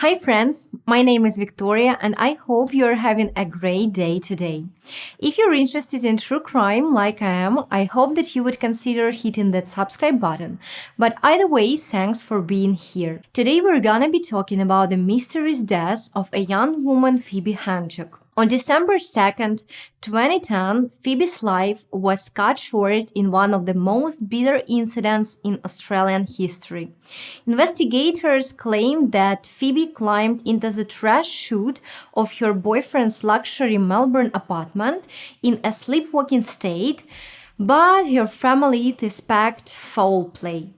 Hi friends, my name is Victoria and I hope you're having a great day today. If you're interested in true crime like I am, I hope that you would consider hitting that subscribe button. But either way, thanks for being here. Today we're gonna be talking about the mysterious death of a young woman, Phoebe Handsjuk. On December 2nd, 2010, Phoebe's life was cut short in one of the most bitter incidents in Australian history. Investigators claimed that Phoebe climbed into the trash chute of her boyfriend's luxury Melbourne apartment in a sleepwalking state, but her family suspected foul play.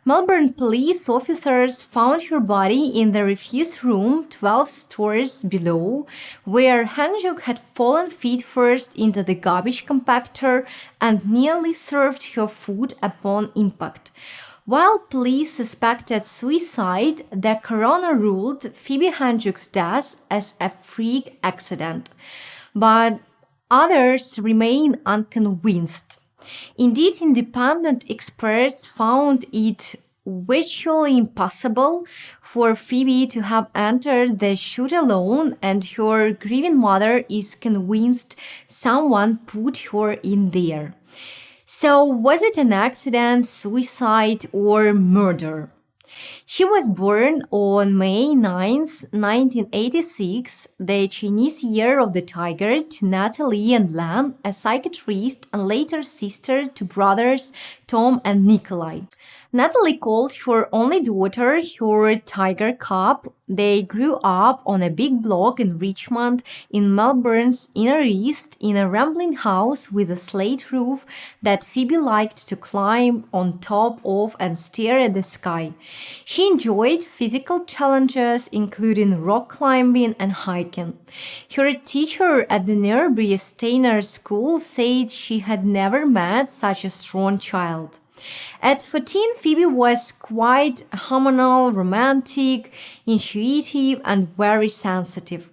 Melbourne police officers found her body in the refuse room 12 stories below, where Handsjuk had fallen feet first into the garbage compactor and nearly served her food upon impact. While police suspected suicide, the coroner ruled Phoebe Handsjuk's death as a freak accident, but others remain unconvinced. Indeed, independent experts found it virtually impossible for Phoebe to have entered the chute alone, and her grieving mother is convinced someone put her in there. So, was it an accident, suicide, or murder? She was born on May 9, 1986, the Chinese Year of the Tiger, to Natalie and Len, a psychiatrist and later sister to brothers Tom and Nikolai. Natalie called her only daughter her Tiger Cub. They grew up on a big block in Richmond, in Melbourne's inner east, in a rambling house with a slate roof that Phoebe liked to climb on top of and stare at the sky. She enjoyed physical challenges, including rock climbing and hiking. Her teacher at the nearby Steiner School said she had never met such a strong child. At 14, Phoebe was quite hormonal, romantic, intuitive, and very sensitive.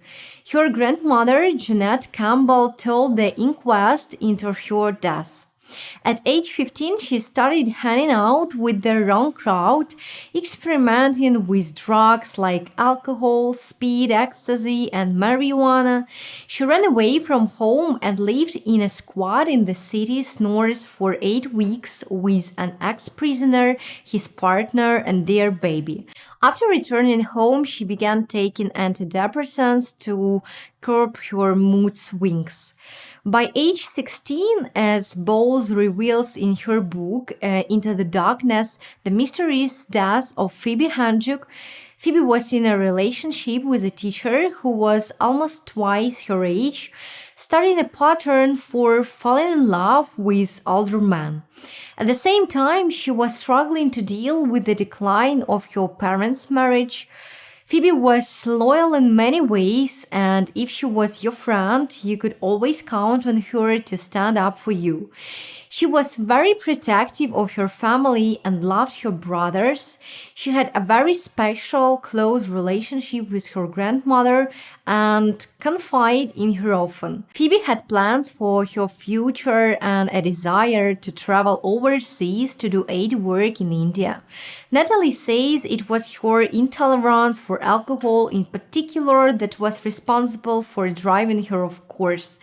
Her grandmother, Jeanette Campbell, told the inquest into her death. At age 15, she started hanging out with the wrong crowd, experimenting with drugs like alcohol, speed, ecstasy, and marijuana. She ran away from home and lived in a squat in the city's north for 8 weeks with an ex-prisoner, his partner, and their baby. After returning home, she began taking antidepressants to curb her mood swings. By age 16, as Bowles reveals in her book, Into the Darkness, The Mysterious Death of Phoebe Handsjuk, Phoebe was in a relationship with a teacher who was almost twice her age, starting a pattern for falling in love with older men. At the same time, she was struggling to deal with the decline of her parents' marriage. Phoebe was loyal in many ways, and if she was your friend, you could always count on her to stand up for you. She was very protective of her family and loved her brothers. She had a very special, close relationship with her grandmother and confided in her often. Phoebe had plans for her future and a desire to travel overseas to do aid work in India. Natalie says it was her intolerance for alcohol in particular that was responsible for driving her off course.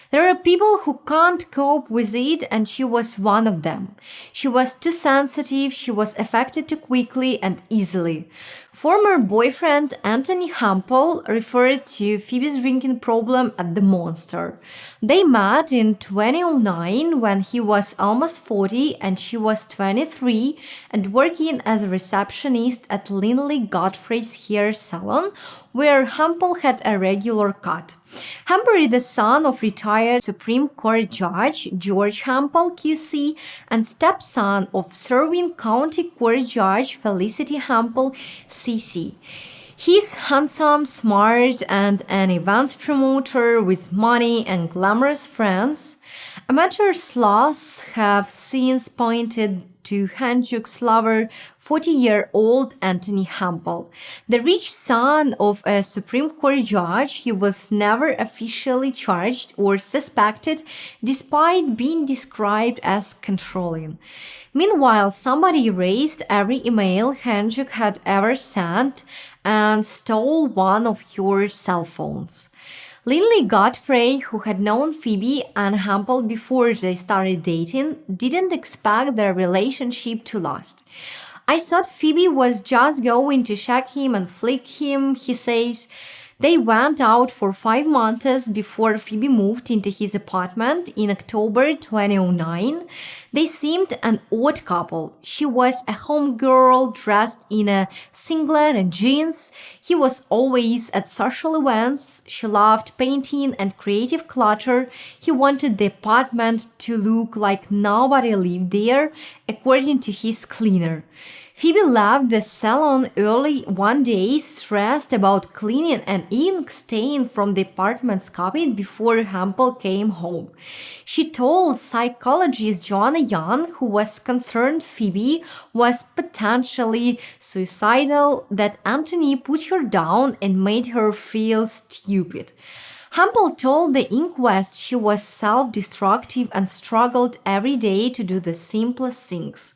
There are people who can't cope with it, and she was one of them. She was too sensitive, she was affected too quickly and easily. Former boyfriend Anthony Hampel referred to Phoebe's drinking problem as the monster. They met in 2009 when he was almost 40 and she was 23 and working as a receptionist at Linley Godfrey's hair salon, where Hampel had a regular cut. Hampel is the son of retired Supreme Court Judge George Hampel QC and stepson of serving County Court Judge Felicity Hampel CC. He's handsome, smart, and an events promoter with money and glamorous friends. Amateur sloths have since pointed to Handsjuk's lover, 40-year-old Anthony Hampel. The rich son of a Supreme Court judge, he was never officially charged or suspected, despite being described as controlling. Meanwhile, somebody erased every email Handsjuk had ever sent and stole one of her cell phones. Lily Godfrey, who had known Phoebe and Hampel before they started dating, didn't expect their relationship to last. I thought Phoebe was just going to shag him and flick him, he says. They went out for 5 months before Phoebe moved into his apartment in October 2009. They seemed an odd couple. She was a homegirl dressed in a singlet and jeans. He was always at social events. She loved painting and creative clutter. He wanted the apartment to look like nobody lived there, according to his cleaner. Phoebe left the salon early one day, stressed about cleaning an ink stain from the apartment's carpet before Hampel came home. She told psychologist Joanna Young, who was concerned Phoebe was potentially suicidal, that Anthony put her down and made her feel stupid. Hampel told the inquest she was self-destructive and struggled every day to do the simplest things.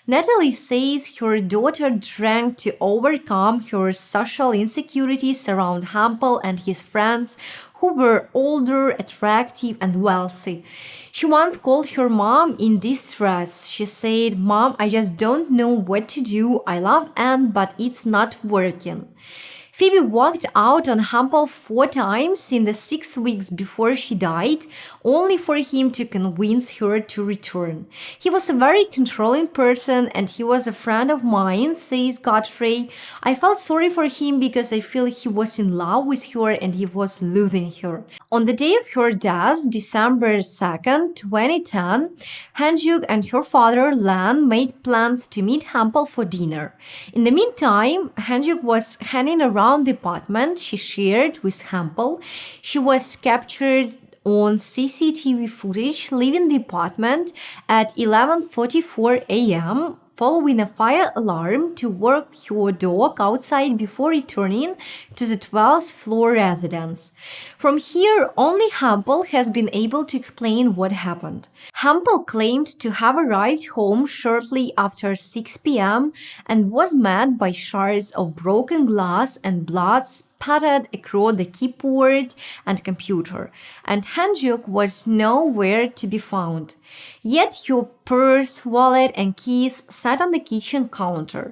Natalie says her daughter drank to overcome her social insecurities around Hampel and his friends, who were older, attractive, and wealthy. She once called her mom in distress. She said, "Mom, I just don't know what to do. I love Anne, but it's not working." Phoebe walked out on Hampel 4 times in the 6 weeks before she died, only for him to convince her to return. He was a very controlling person and he was a friend of mine, says Godfrey. I felt sorry for him because I feel he was in love with her and he was losing her. On the day of her death, December 2nd, 2010, Handsjuk and her father, Len, made plans to meet Hampel for dinner. In the meantime, Handsjuk was hanging around the apartment she shared with Hampel. She was captured on CCTV footage leaving the apartment at 11:44 a.m. following a fire alarm to work her dog outside before returning to the 12th floor residence. From here, only Hampel has been able to explain what happened. Hampel claimed to have arrived home shortly after 6 p.m. and was met by shards of broken glass and blood spattered across the keyboard and computer, and Handsjuk was nowhere to be found. Yet her purse, wallet, and keys sat on the kitchen counter.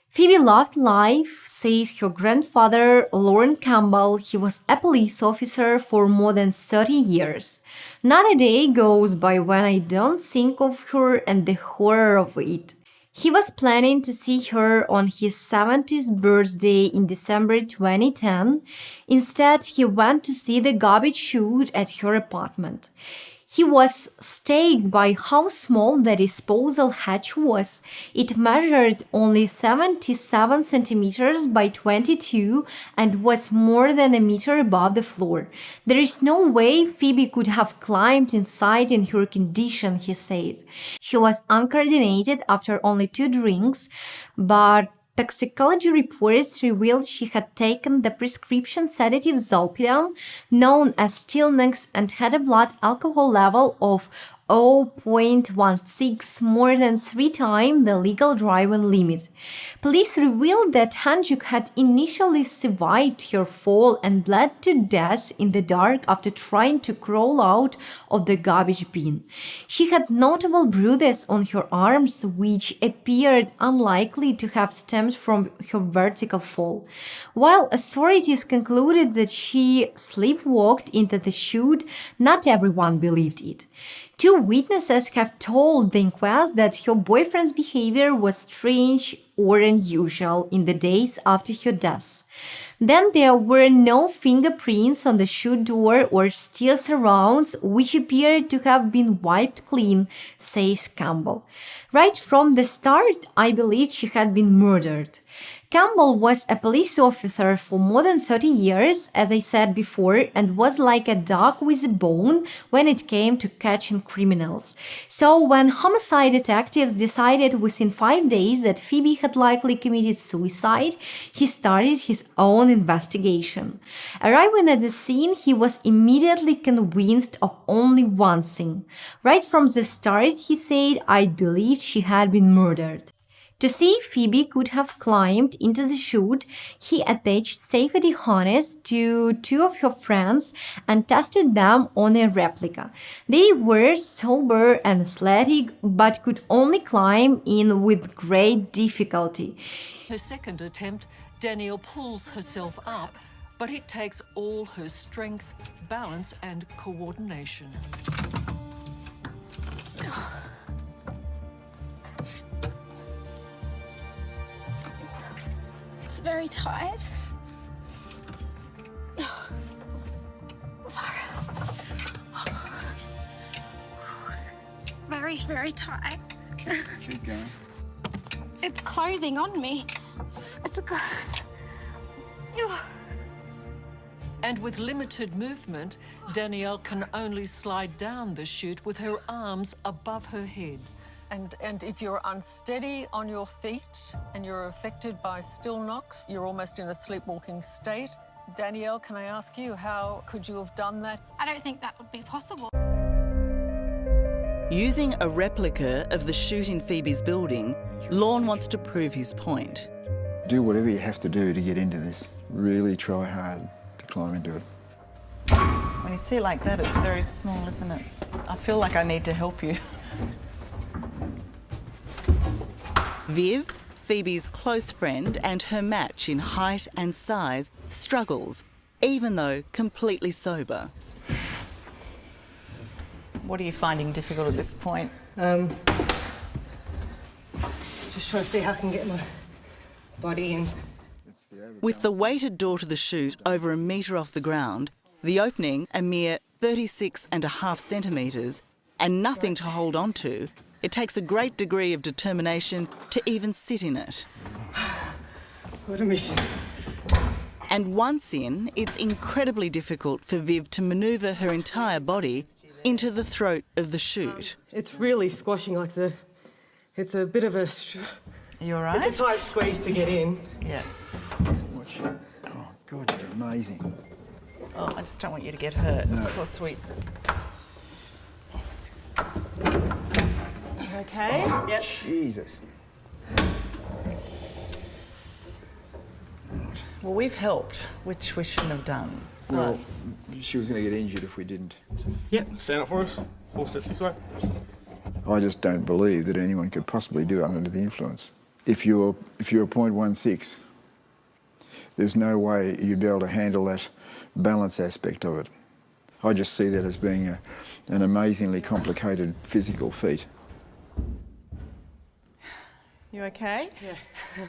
Phoebe loved life, says her grandfather, Lorne Campbell. He was a police officer for more than 30 years. Not a day goes by when I don't think of her and the horror of it. He was planning to see her on his 70th birthday in December 2010. Instead, he went to see the garbage chute at her apartment. He was staged by how small the disposal hatch was. It measured only 77 centimeters by 22 and was more than a meter above the floor. There is no way Phoebe could have climbed inside in her condition, he said. She was uncoordinated after only 2 drinks, but toxicology reports revealed she had taken the prescription sedative zolpidem, known as Stilnox, and had a blood alcohol level of 0.16, more than 3 times the legal driving limit. Police revealed that Handsjuk had initially survived her fall and bled to death in the dark after trying to crawl out of the garbage bin. She had notable bruises on her arms, which appeared unlikely to have stemmed from her vertical fall. While authorities concluded that she sleepwalked into the chute, not everyone believed it. 2 witnesses have told the inquest that her boyfriend's behavior was strange or unusual in the days after her death. Then there were no fingerprints on the chute door or steel surrounds, which appeared to have been wiped clean, says Campbell. Right from the start, I believed she had been murdered. Campbell was a police officer for more than 30 years, as I said before, and was like a dog with a bone when it came to catching criminals. So when homicide detectives decided within 5 days that Phoebe had likely committed suicide, he started his own investigation. Arriving at the scene, he was immediately convinced of only one thing. Right from the start, he said, "I believed she had been murdered." To see if Phoebe could have climbed into the chute, he attached safety harness to two of her friends and tested them on a replica. They were sober and athletic, but could only climb in with great difficulty. Her second attempt, Danielle pulls herself up, but it takes all her strength, balance, and coordination. It's very tight. It's very, very tight. Keep going. It's closing on me. It's a... And with limited movement, Danielle can only slide down the chute with her arms above her head. And if you're unsteady on your feet and you're affected by still knocks, you're almost in a sleepwalking state. Danielle, can I ask you, how could you have done that? I don't think that would be possible. Using a replica of the chute in Phoebe's building, Lorne wants to prove his point. Do whatever you have to do to get into this. Really try hard to climb into it. When you see it like that, it's very small, isn't it? I feel like I need to help you. Viv, Phoebe's close friend and her match in height and size, struggles, even though completely sober. What are you finding difficult at this point? Just trying to see how I can get my body in. With the weighted door to the chute over a metre off the ground, the opening a mere 36.5 centimetres, and nothing to hold on to, it takes a great degree of determination to even sit in it. What a mission. And once in, it's incredibly difficult for Viv to manoeuvre her entire body into the throat of the chute. It's really squashing, like it's a bit of a... Are you all right? It's a tight squeeze to get in. Yeah. Watch it. Oh, God, you're amazing. Oh, I just don't want you to get hurt. No. Of course, sweet. Okay? Yep. Jesus. Well, we've helped, which we shouldn't have done. Well, she was going to get injured if we didn't. Yep, stand up for us. 4 steps this way. I just don't believe that anyone could possibly do it under the influence. If you're a 0.16, there's no way you'd be able to handle that balance aspect of it. I just see that as being an amazingly complicated physical feat. You okay? Yeah.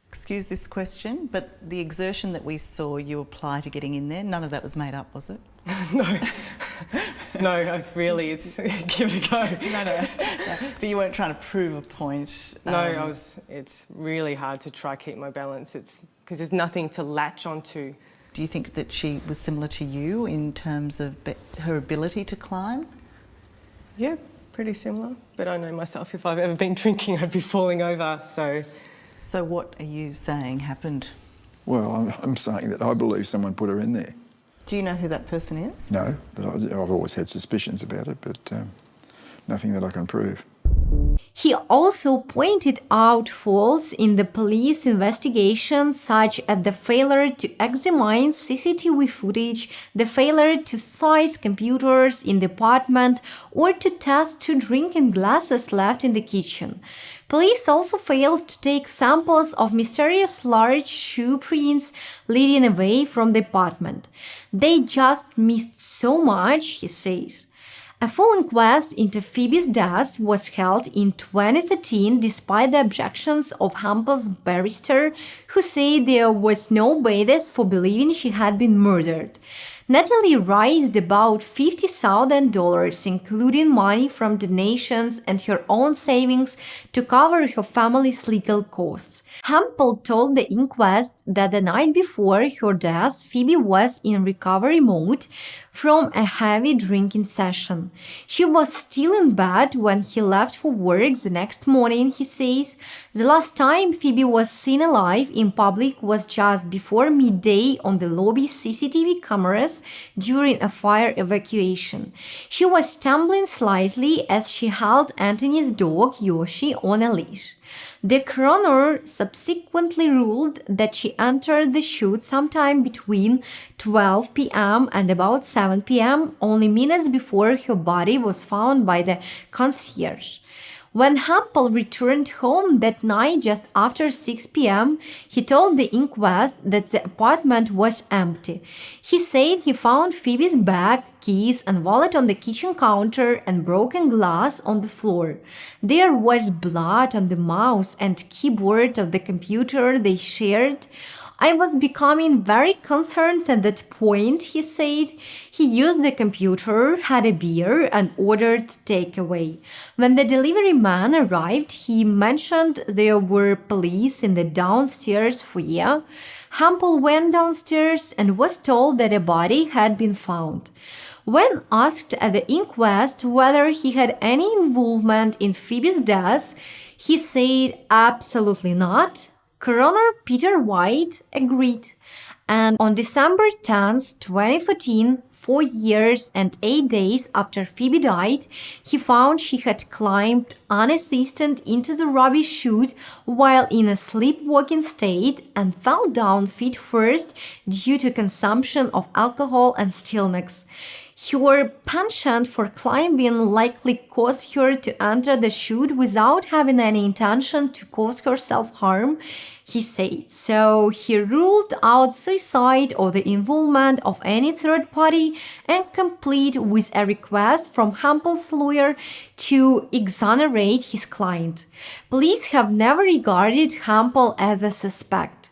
Excuse this question, but the exertion that we saw you apply to getting in there, none of that was made up, was it? No. No, it's... give it a go. No. But you weren't trying to prove a point. No, it's really hard to try keep my balance. It's because there's nothing to latch onto. Do you think that she was similar to you in terms of her ability to climb? Yeah, pretty similar. But I know myself, if I've ever been drinking, I'd be falling over, so... So what are you saying happened? Well, I'm saying that I believe someone put her in there. Do you know who that person is? No, but I've always had suspicions about it, but nothing that I can prove. He also pointed out faults in the police investigation, such as the failure to examine CCTV footage, the failure to size computers in the apartment, or to test 2 drinking glasses left in the kitchen. Police also failed to take samples of mysterious large shoe prints leading away from the apartment. They just missed so much, he says. A full inquest into Phoebe's death was held in 2013 despite the objections of Hampel's barrister, who said there was no basis for believing she had been murdered. Natalie raised about $50,000, including money from donations and her own savings, to cover her family's legal costs. Hampel told the inquest that the night before her death, Phoebe was in recovery mode from a heavy drinking session. She was still in bed when he left for work the next morning, he says. The last time Phoebe was seen alive in public was just before midday on the lobby CCTV cameras during a fire evacuation. She was stumbling slightly as she held Anthony's dog, Yoshi, on a leash. The coroner subsequently ruled that she entered the chute sometime between 12 p.m. and about 7 p.m., only minutes before her body was found by the concierge. When Hampel returned home that night just after 6 p.m., he told the inquest that the apartment was empty. He said he found Phoebe's bag, keys, and wallet on the kitchen counter and broken glass on the floor. There was blood on the mouse and keyboard of the computer they shared. I was becoming very concerned at that point, he said. He used the computer, had a beer, and ordered takeaway. When the delivery man arrived, he mentioned there were police in the downstairs foyer. Hampel went downstairs and was told that a body had been found. When asked at the inquest whether he had any involvement in Phoebe's death, he said absolutely not. Coroner Peter White agreed, and on December 10, 2014, 4 years and 8 days after Phoebe died, he found she had climbed unassisted into the rubbish chute while in a sleepwalking state and fell down feet first due to consumption of alcohol and stillness. Her penchant for climbing likely caused her to enter the chute without having any intention to cause herself harm, he said. So he ruled out suicide or the involvement of any third party and complete with a request from Hampel's lawyer to exonerate his client. Police have never regarded Hampel as a suspect.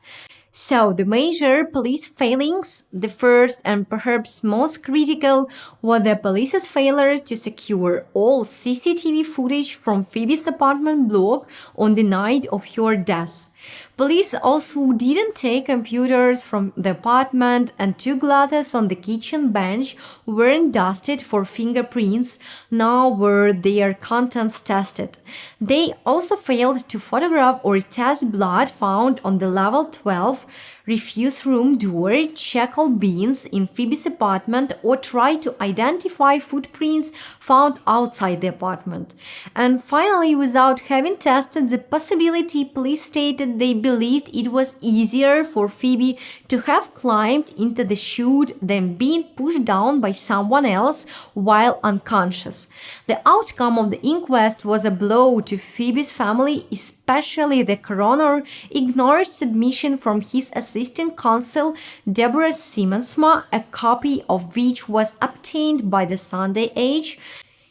So, the major police failings, the first and perhaps most critical, were the police's failure to secure all CCTV footage from Phoebe's apartment block on the night of her death. Police also didn't take computers from the apartment, and 2 glasses on the kitchen bench weren't dusted for fingerprints, nor were their contents tested. They also failed to photograph or test blood found on the level 12 refuse room door, check all bins in Phoebe's apartment, or try to identify footprints found outside the apartment. And finally, without having tested the possibility, police stated they believed it was easier for Phoebe to have climbed into the chute than being pushed down by someone else while unconscious. The outcome of the inquest was a blow to Phoebe's family, especially the coroner ignored submission from his assistant counsel Deborah Simmonsma, a copy of which was obtained by the Sunday Age.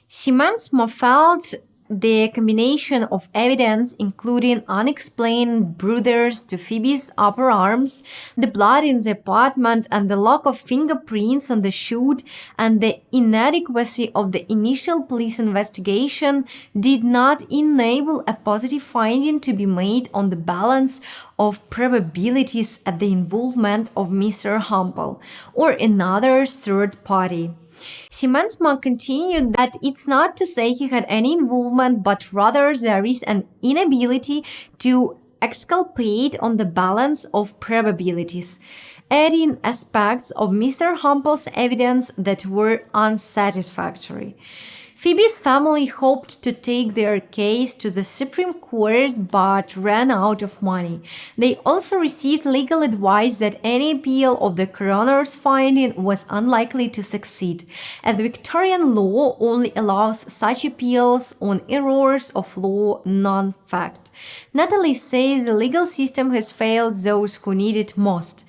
Simmonsma felt the combination of evidence, including unexplained bruises to Phoebe's upper arms, the blood in the apartment, and the lack of fingerprints on the chute, and the inadequacy of the initial police investigation, did not enable a positive finding to be made on the balance of probabilities at the involvement of Mr. Hampel or another third party. Simmonsma continued that it's not to say he had any involvement, but rather there is an inability to exculpate on the balance of probabilities, adding aspects of Mr. Hampel's evidence that were unsatisfactory. Phoebe's family hoped to take their case to the Supreme Court but ran out of money. They also received legal advice that any appeal of the coroner's finding was unlikely to succeed, as the Victorian law only allows such appeals on errors of law, non-fact. Natalie says the legal system has failed those who need it most.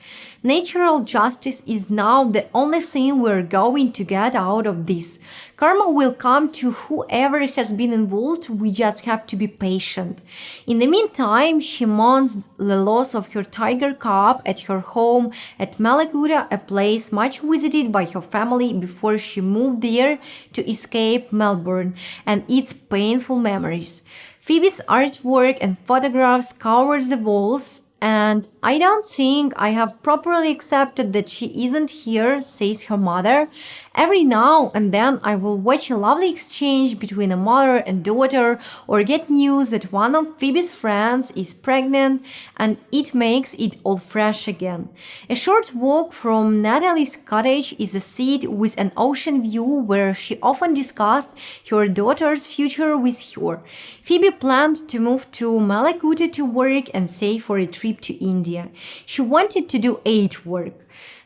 Natural justice is now the only thing we're going to get out of this. Karma will come to whoever has been involved, we just have to be patient. In the meantime, she mourns the loss of her tiger cub at her home at Malaguta, a place much visited by her family before she moved there to escape Melbourne and its painful memories. Phoebe's artwork and photographs cover the walls, and I don't think I have properly accepted that she isn't here, says her mother. Every now and then I will watch a lovely exchange between a mother and daughter or get news that one of Phoebe's friends is pregnant, and it makes it all fresh again. A short walk from Natalie's cottage is a seat with an ocean view where she often discussed her daughter's future with her. Phoebe planned to move to Malaguta to work and save for a trip to India. She wanted to do aid work.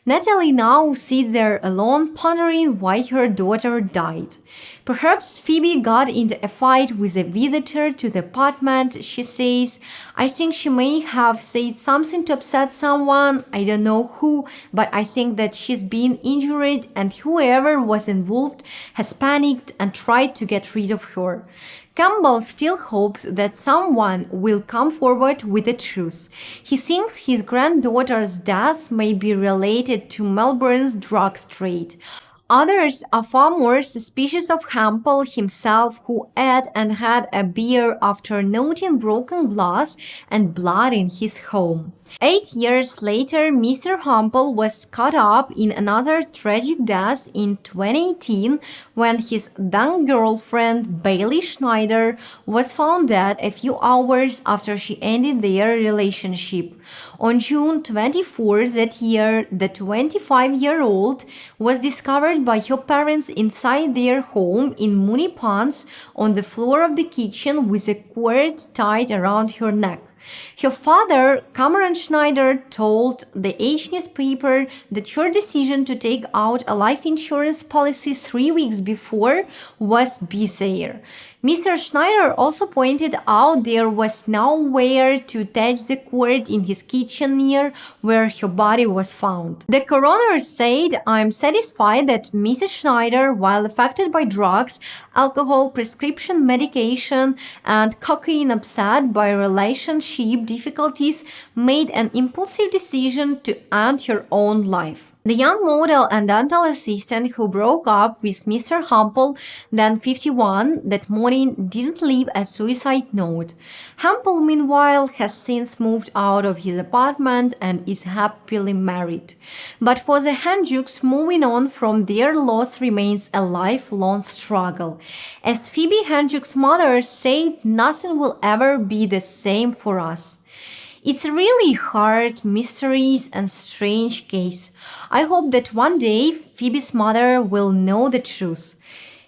Natalie now sits there alone, pondering why her daughter died. Perhaps Phoebe got into a fight with a visitor to the apartment, she says. I think she may have said something to upset someone, I don't know who, but I think that she's been injured and whoever was involved has panicked and tried to get rid of her. Campbell still hopes that someone will come forward with the truth. He thinks his granddaughter's death may be related to Melbourne's drugs trade. Others are far more suspicious of Campbell himself, who ate and had a beer after noting broken glass and blood in his home. 8 years later, Mr. Campbell was caught up in another tragic death in 2018 when his then girlfriend Bailey Schneider was found dead a few hours after she ended their relationship. On June 24 that year, the 25-year-old was discovered by her parents inside their home in Moonee Ponds on the floor of the kitchen with a cord tied around her neck. Her father, Cameron Schneider, told the Age newspaper that her decision to take out a life insurance policy 3 weeks before was bizarre. Mr. Schneider also pointed out there was nowhere to attach the cord in his kitchen near where her body was found. The coroner said, I'm satisfied that Mrs. Schneider, while affected by drugs, alcohol, prescription medication, and cocaine, upset by relationship difficulties, made an impulsive decision to end her own life. The young model and dental assistant who broke up with Mr. Hampel, then 51, that morning didn't leave a suicide note. Hampel, meanwhile, has since moved out of his apartment and is happily married. But for the Handsjuks, moving on from their loss remains a lifelong struggle. As Phoebe Handsjuk's mother said, nothing will ever be the same for us. It's a really hard, mysterious and strange case. I hope that one day Phoebe's mother will know the truth.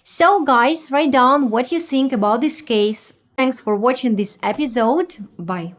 So guys, write down what you think about this case. Thanks for watching this episode. Bye.